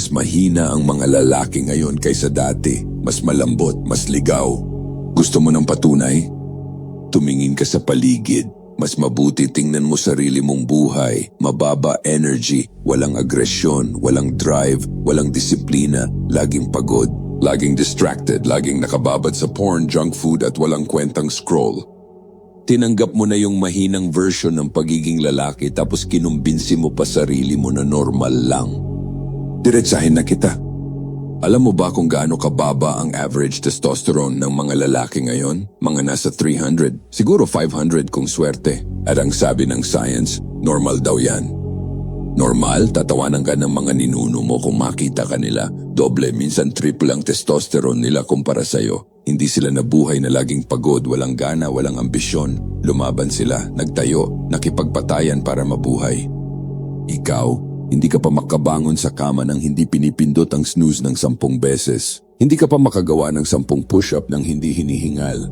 Mas mahina ang mga lalaki ngayon kaysa dati. Mas malambot, mas ligaw. Gusto mo ng patunay? Tumingin ka sa paligid. Mas mabuti tingnan mo sarili mong buhay. Mababa energy, walang agresyon, walang drive, walang disiplina, laging pagod, laging distracted, laging nakababad sa porn, junk food at walang kwentang scroll. Tinanggap mo na yung mahinang version ng pagiging lalaki tapos kinumbinsi mo pa sarili mo na normal lang. Diretsahin na kita. Alam mo ba kung gaano kababa ang average testosterone ng mga lalaki ngayon? Mga nasa 300, siguro 500 kung swerte. At ang sabi ng science, normal daw yan. Normal, tatawanan ka ng mga ninuno mo kung makita ka nila. Doble, minsan triple ang testosterone nila kumpara sa'yo. Hindi sila nabuhay na laging pagod, walang gana, walang ambisyon. Lumaban sila, nagtayo, nakipagpatayan para mabuhay. Ikaw, hindi ka pa makabangon sa kama nang hindi pinipindot ang snooze ng 10 beses. Hindi ka pa makagawa ng 10 push-up nang hindi hinihingal.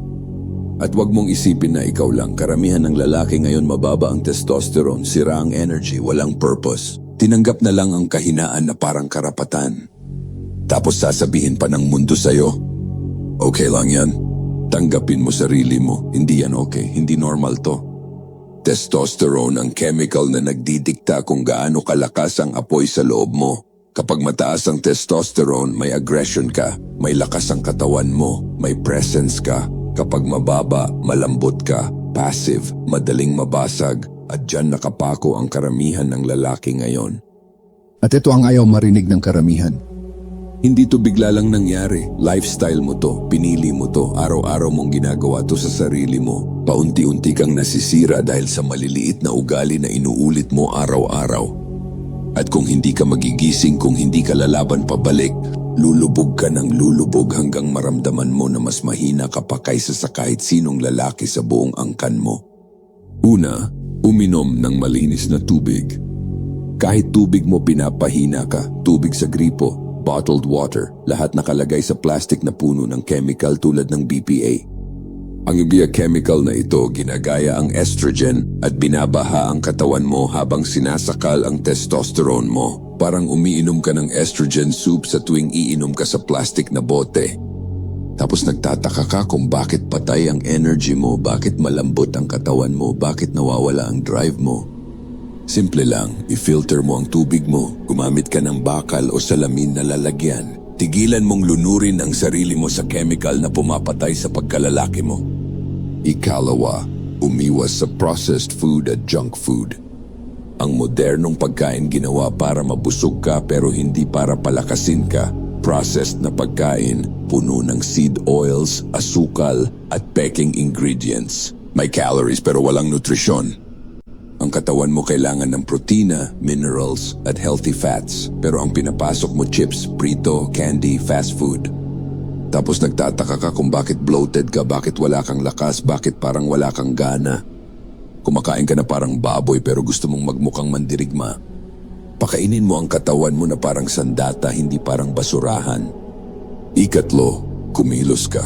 At wag mong isipin na ikaw lang. Karamihan ng lalaki ngayon mababa ang testosterone, sira ang energy, walang purpose. Tinanggap na lang ang kahinaan na parang karapatan. Tapos sasabihin pa ng mundo sa'yo, okay lang yan. Tanggapin mo sarili mo. Hindi yan okay. Hindi normal to. Testosterone ang chemical na nagdidikta kung gaano kalakas ang apoy sa loob mo. Kapag mataas ang testosterone, may aggression ka, may lakas ang katawan mo, may presence ka. Kapag mababa, malambot ka, passive, madaling mabasag, at dyan nakapako ang karamihan ng lalaki ngayon. At ito ang ayaw marinig ng karamihan. Hindi to bigla lang nangyari. Lifestyle mo to, pinili mo to, araw-araw mong ginagawa to sa sarili mo. Paunti-unti kang nasisira dahil sa maliliit na ugali na inuulit mo araw-araw. At kung hindi ka magigising, kung hindi ka lalaban pabalik, lulubog ka ng lulubog hanggang maramdaman mo na mas mahina ka pa kaysa sa kahit sinong lalaki sa buong angkan mo. Una, uminom ng malinis na tubig. Kahit tubig mo pinapahina ka, tubig sa gripo, bottled water, lahat nakalagay sa plastic na puno ng chemical tulad ng BPA. Ang biochemical na ito ginagaya ang estrogen at binabaha ang katawan mo habang sinasakal ang testosterone mo. Parang umiinom ka ng estrogen soup sa tuwing iinom ka sa plastic na bote. Tapos nagtataka ka kung bakit patay ang energy mo, bakit malambot ang katawan mo, bakit nawawala ang drive mo. Simple lang, i-filter mo ang tubig mo, gumamit ka ng bakal o salamin na lalagyan. Tigilan mong lunurin ang sarili mo sa chemical na pumapatay sa pagkalalaki mo. Ikalawa, umiwas sa processed food at junk food. Ang modernong pagkain ginawa para mabusog ka pero hindi para palakasin ka. Processed na pagkain, puno ng seed oils, asukal at peking ingredients. May calories pero walang nutrisyon. Ang katawan mo kailangan ng protina, minerals, at healthy fats. Pero ang pinapasok mo chips, prito, candy, fast food. Tapos nagtataka ka kung bakit bloated ka, bakit wala kang lakas, bakit parang wala kang gana. Kumakain ka na parang baboy pero gusto mong magmukhang mandirigma. Pakainin mo ang katawan mo na parang sandata, hindi parang basurahan. Ikatlo, kumilos ka.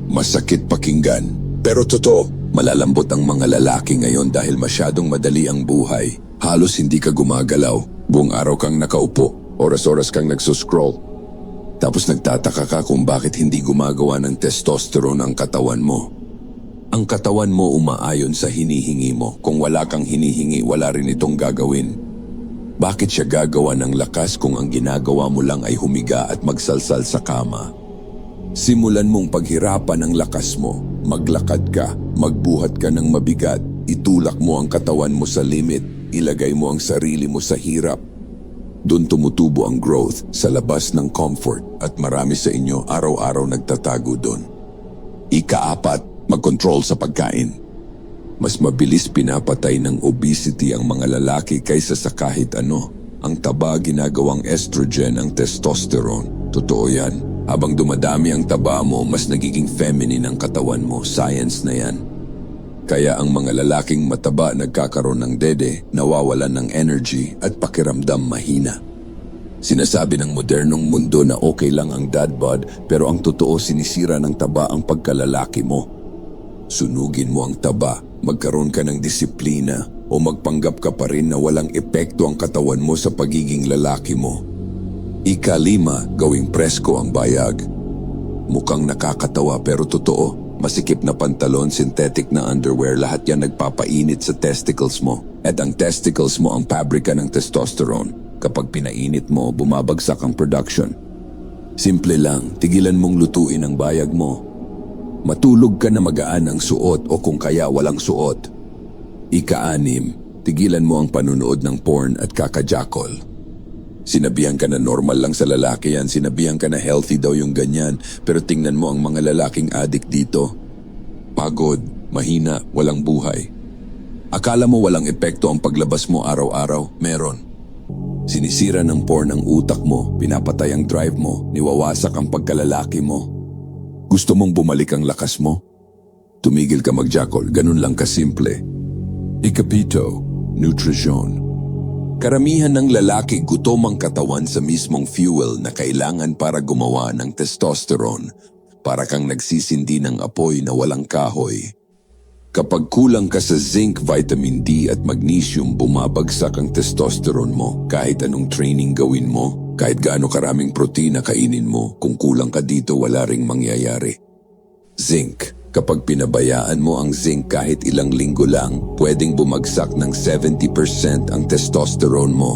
Masakit pakinggan, pero totoo. Malalambot ang mga lalaki ngayon dahil masyadong madali ang buhay. Halos hindi ka gumagalaw. Buong araw kang nakaupo. Oras-oras kang nagsuscroll. Tapos nagtataka ka kung bakit hindi gumagawa ng testosterone ang katawan mo. Ang katawan mo umaayon sa hinihingi mo. Kung wala kang hinihingi, wala rin itong gagawin. Bakit siya gagawa ng lakas kung ang ginagawa mo lang ay humiga at magsalsal sa kama? Simulan mong paghirapan ang lakas mo. Maglakad ka, magbuhat ka ng mabigat, itulak mo ang katawan mo sa limit, ilagay mo ang sarili mo sa hirap. Doon tumutubo ang growth sa labas ng comfort at marami sa inyo araw-araw nagtatago doon. Ika-4, mag-control sa pagkain. Mas mabilis pinapatay ng obesity ang mga lalaki kaysa sa kahit ano. Ang taba ginagawang estrogen ang testosterone. Totoo yan. Habang dumadami ang taba mo, mas nagiging feminine ang katawan mo. Science na yan. Kaya ang mga lalaking mataba nagkakaroon ng dede, nawawalan ng energy at pakiramdam mahina. Sinasabi ng modernong mundo na okay lang ang dad bod, pero ang totoo sinisira ng taba ang pagkalalaki mo. Sunugin mo ang taba, magkaroon ka ng disiplina, o magpanggap ka pa rin na walang epekto ang katawan mo sa pagiging lalaki mo. Ika-5, gawing presko ang bayag. Mukhang nakakatawa pero totoo. Masikip na pantalon, synthetic na underwear, lahat yan nagpapainit sa testicles mo. At ang testicles mo ang pabrika ng testosterone. Kapag pinainit mo, bumabagsak ang production. Simple lang, tigilan mong lutuin ang bayag mo. Matulog ka na magaan ang suot o kung kaya walang suot. Ika-6, tigilan mo ang panunood ng porn at kakajakol. Sinabihan ka na normal lang sa lalaki yan, sinabihan ka na healthy daw yung ganyan, pero tingnan mo ang mga lalaking addict dito. Pagod, mahina, walang buhay. Akala mo walang epekto ang paglabas mo araw-araw? Meron. Sinisira ng porn ang utak mo, pinapatay ang drive mo, niwawasak ang pagkalalaki mo. Gusto mong bumalik ang lakas mo? Tumigil ka magjakol, ganun lang kasimple. Ika-7, nutrisyon. Karamihan ng lalaki gutom ang katawan sa mismong fuel na kailangan para gumawa ng testosterone, para kang nagsisindi ng apoy na walang kahoy. Kapag kulang ka sa zinc, vitamin D at magnesium, bumabagsak ang testosterone mo. Kahit anong training gawin mo, kahit gaano karaming protina kainin mo, kung kulang ka dito wala ring mangyayari. Zinc. Kapag pinabayaan mo ang zinc kahit ilang linggo lang, pwedeng bumagsak ng 70% ang testosterone mo.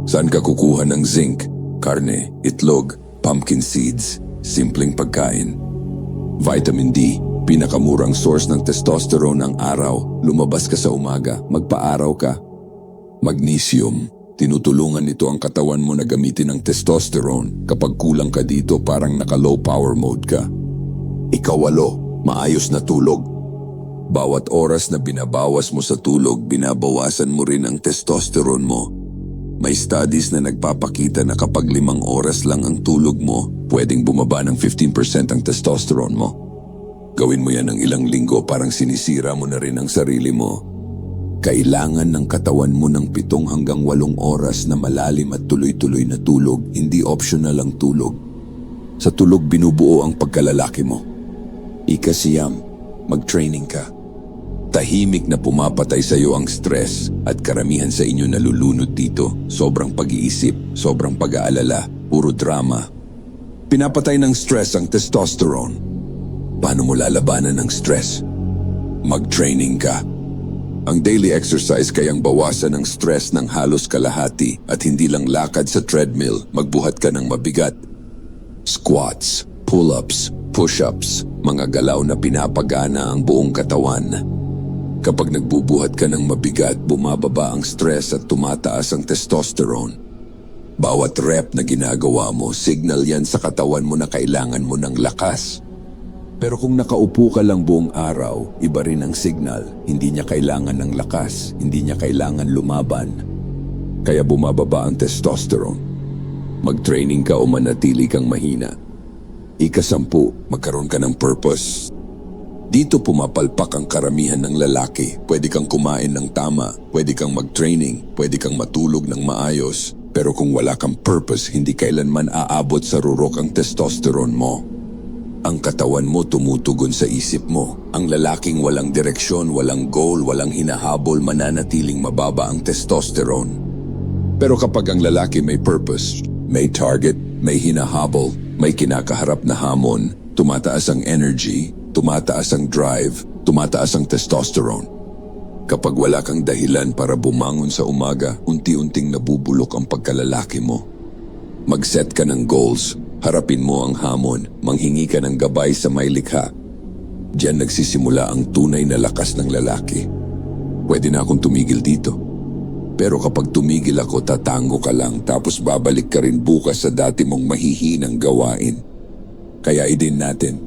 Saan ka kukuha ng zinc? Karne, itlog, pumpkin seeds, simpleng pagkain. Vitamin D, pinakamurang source ng testosterone ang araw. Lumabas ka sa umaga, magpaaraw ka. Magnesium, tinutulungan nito ang katawan mo na gamitin ang testosterone. Kapag kulang ka dito, parang naka-low power mode ka. Ika-8, maayos na tulog. Bawat oras na binabawas mo sa tulog, binabawasan mo rin ang testosterone mo. May studies na nagpapakita na kapag 5 oras lang ang tulog mo, pwedeng bumaba ng 15% ang testosterone mo. Gawin mo yan ng ilang linggo, parang sinisira mo na rin ang sarili mo. Kailangan ng katawan mo ng 7 hanggang 8 oras na malalim at tuloy-tuloy na tulog, hindi optional ang tulog. Sa tulog binubuo ang pagkalalaki mo. Ika-9, mag-training ka. Tahimik na pumapatay sa iyo ang stress at karamihan sa inyo nalulunod dito. Sobrang pag-iisip, sobrang pag-aalala, puro drama. Pinapatay ng stress ang testosterone. Paano mo lalabanan ng stress? Mag-training ka. Ang daily exercise kayang bawasan ang stress ng halos kalahati at hindi lang lakad sa treadmill, magbuhat ka ng mabigat. Squats, pull-ups, push-ups, mga galaw na pinapagana ang buong katawan. Kapag nagbubuhat ka ng mabigat, bumababa ang stress at tumataas ang testosterone. Bawat rep na ginagawa mo, signal yan sa katawan mo na kailangan mo ng lakas. Pero kung nakaupo ka lang buong araw, iba rin ang signal. Hindi niya kailangan ng lakas, hindi niya kailangan lumaban. Kaya bumababa ang testosterone. Mag-training ka o manatili kang mahina. Ika-10, magkaroon ka ng purpose. Dito pumapalpak ang karamihan ng lalaki. Pwede kang kumain ng tama, pwede kang mag-training, pwede kang matulog ng maayos. Pero kung wala kang purpose, hindi kailanman aabot sa rurok ang testosterone mo. Ang katawan mo tumutugon sa isip mo. Ang lalaking walang direksyon, walang goal, walang hinahabol, mananatiling mababa ang testosterone. Pero kapag ang lalaki may purpose, may target, may hinahabol, may kinakaharap na hamon, tumataas ang energy, tumataas ang drive, tumataas ang testosterone. Kapag wala kang dahilan para bumangon sa umaga, unti-unting nabubulok ang pagkalalaki mo. Mag-set ka ng goals, harapin mo ang hamon, manghingi ka ng gabay sa may likha. Diyan nagsisimula ang tunay na lakas ng lalaki. Pwede na akong tumigil dito. Pero kapag tumigil ako, tatango ka lang tapos babalik ka rin bukas sa dati mong mahihinang gawain. Kaya idin natin,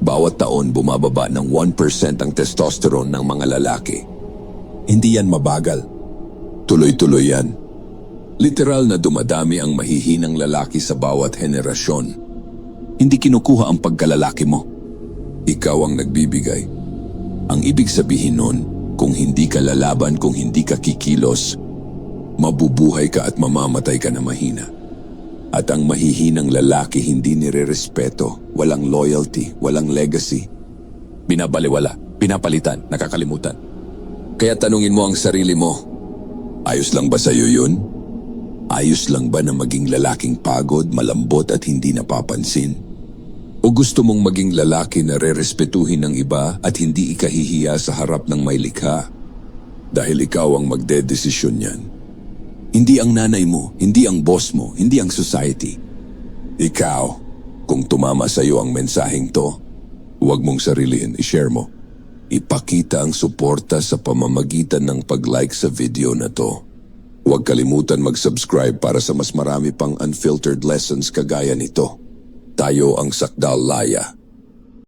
bawat taon bumababa ng 1% ang testosterone ng mga lalaki. Hindi yan mabagal. Tuloy-tuloy yan. Literal na dumadami ang mahihinang lalaki sa bawat henerasyon. Hindi kinukuha ang pagkalalaki mo. Ikaw ang nagbibigay. Ang ibig sabihin nun, kung hindi ka lalaban, kung hindi ka kikilos, mabubuhay ka at mamamatay ka na mahina. At ang mahihinang lalaki hindi nirerespeto, walang loyalty, walang legacy. Binabaliwala, pinapalitan, nakakalimutan. Kaya tanungin mo ang sarili mo, ayos lang ba sa'yo yun? Ayos lang ba na maging lalaking pagod, malambot at hindi napapansin? O gusto mong maging lalaki na rerespetuhin ng iba at hindi ikahihiya sa harap ng may likha? Dahil ikaw ang magdedesisyon yan. Hindi ang nanay mo, hindi ang boss mo, hindi ang society. Ikaw, kung tumama sa iyo ang mensaheng to, huwag mong sariliin, i-share mo. Ipakita ang suporta sa pamamagitan ng pag-like sa video na to. Huwag kalimutan mag-subscribe para sa mas marami pang unfiltered lessons kagaya nito. Tayo ang Sakdal Laya.